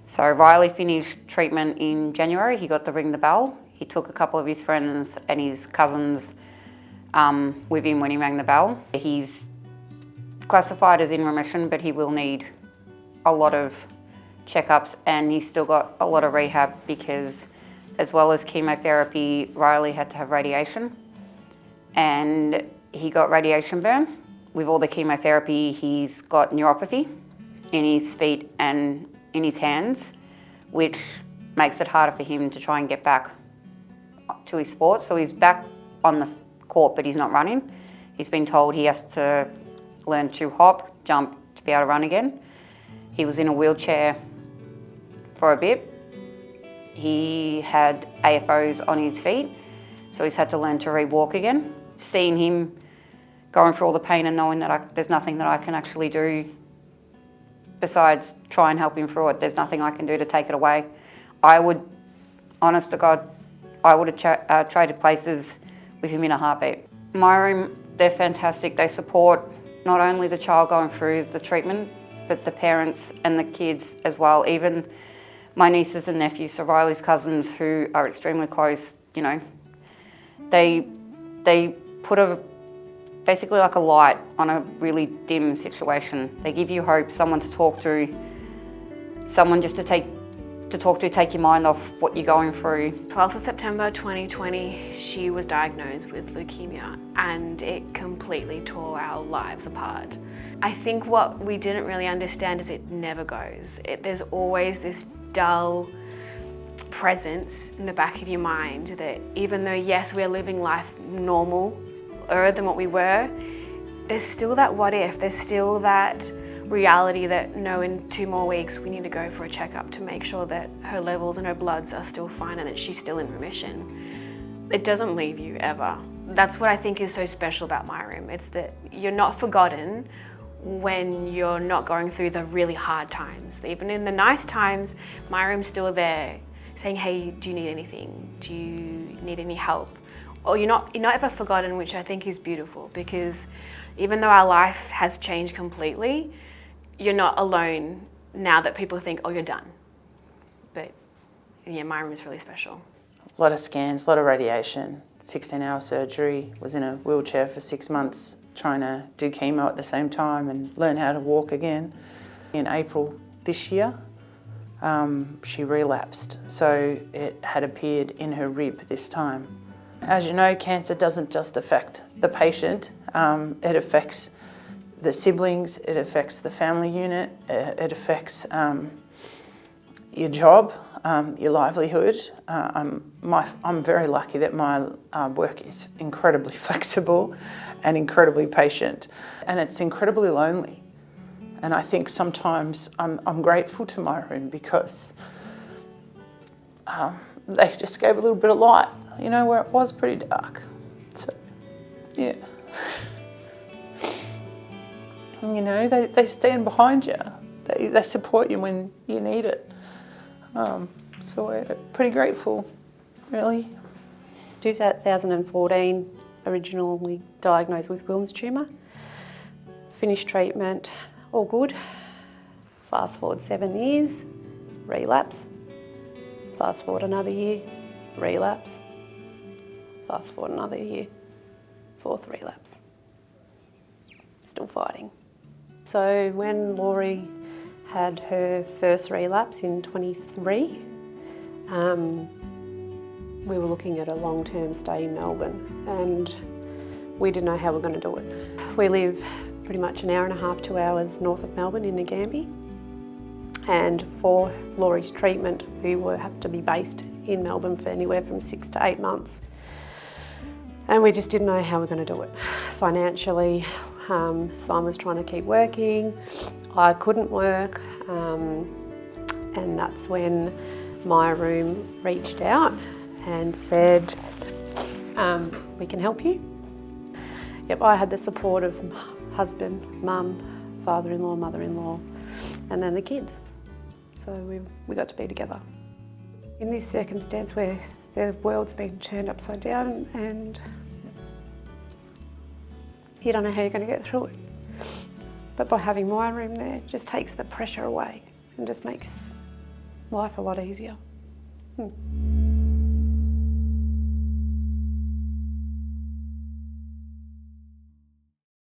So Riley finished treatment in January. He got the ring the bell. He took a couple of his friends and his cousins with him when he rang the bell. He's classified as in remission, but he will need a lot of checkups, and he's still got a lot of rehab because, as well as chemotherapy, Riley had to have radiation, and he got radiation burn. With all the chemotherapy, he's got neuropathy in his feet and in his hands, which makes it harder for him to try and get back to his sport. So he's back on the court, but he's not running. He's been told he has to learn to hop, jump to be able to run again. He was in a wheelchair for a bit. He had AFOs on his feet, so he's had to learn to re-walk again. Seeing him going through all the pain and knowing that there's nothing that I can actually do besides try and help him through it. There's nothing I can do to take it away. I would, honest to God, I would have traded places with him in a heartbeat. My room, they're fantastic. They support not only the child going through the treatment, but the parents and the kids as well. Even my nieces and nephews, so Riley's cousins, who are extremely close, you know, they put basically like a light on a really dim situation. They give you hope, someone to talk to, someone just to talk to, take your mind off what you're going through. 12th of September 2020, she was diagnosed with leukemia, and it completely tore our lives apart. I think what we didn't really understand is it never goes. There's always this dull presence in the back of your mind that even though, yes, we're living life normaler than what we were, there's still that what if, there's still that reality that no, in 2 more weeks we need to go for a checkup to make sure that her levels and her bloods are still fine and that she's still in remission. It doesn't leave you ever. That's what I think is so special about my room. It's that you're not forgotten when you're not going through the really hard times. Even in the nice times, my room's still there saying, hey, do you need anything? Do you need any help? Or you're not ever forgotten, which I think is beautiful, because even though our life has changed completely, you're not alone now that people think, oh, you're done. But yeah, my room is really special. A lot of scans, a lot of radiation, 16-hour surgery, was in a wheelchair for 6 months trying to do chemo at the same time and learn how to walk again. In April this year, she relapsed, so it had appeared in her rib this time. As you know, cancer doesn't just affect the patient, it affects the siblings, it affects the family unit, it affects your job, your livelihood. I'm very lucky that my work is incredibly flexible and incredibly patient, and it's incredibly lonely. And I think sometimes I'm grateful to my room because they just gave a little bit of light, you know, where it was pretty dark. So, yeah. You know, they stand behind you. They support you when you need it. So we're pretty grateful, really. 2014, originally diagnosed with Wilms tumour. Finished treatment, all good. Fast forward 7 years, relapse. Fast forward another year, relapse. Fast forward another year, 4th relapse. Still fighting. So when Laurie had her first relapse in 23, we were looking at a long-term stay in Melbourne, and we didn't know how we were going to do it. We live pretty much an hour and a half, 2 hours north of Melbourne in Nagambie, and for Laurie's treatment we would have to be based in Melbourne for anywhere from 6 to 8 months. And we just didn't know how we were going to do it. Financially, Simon was trying to keep working, I couldn't work, and that's when my room reached out and said, we can help you. Yep, I had the support of husband, mum, father-in-law, mother-in-law, and then the kids. So we got to be together. In this circumstance where the world's been turned upside down and you don't know how you're going to get through it. But by having my room there, it just takes the pressure away and just makes life a lot easier.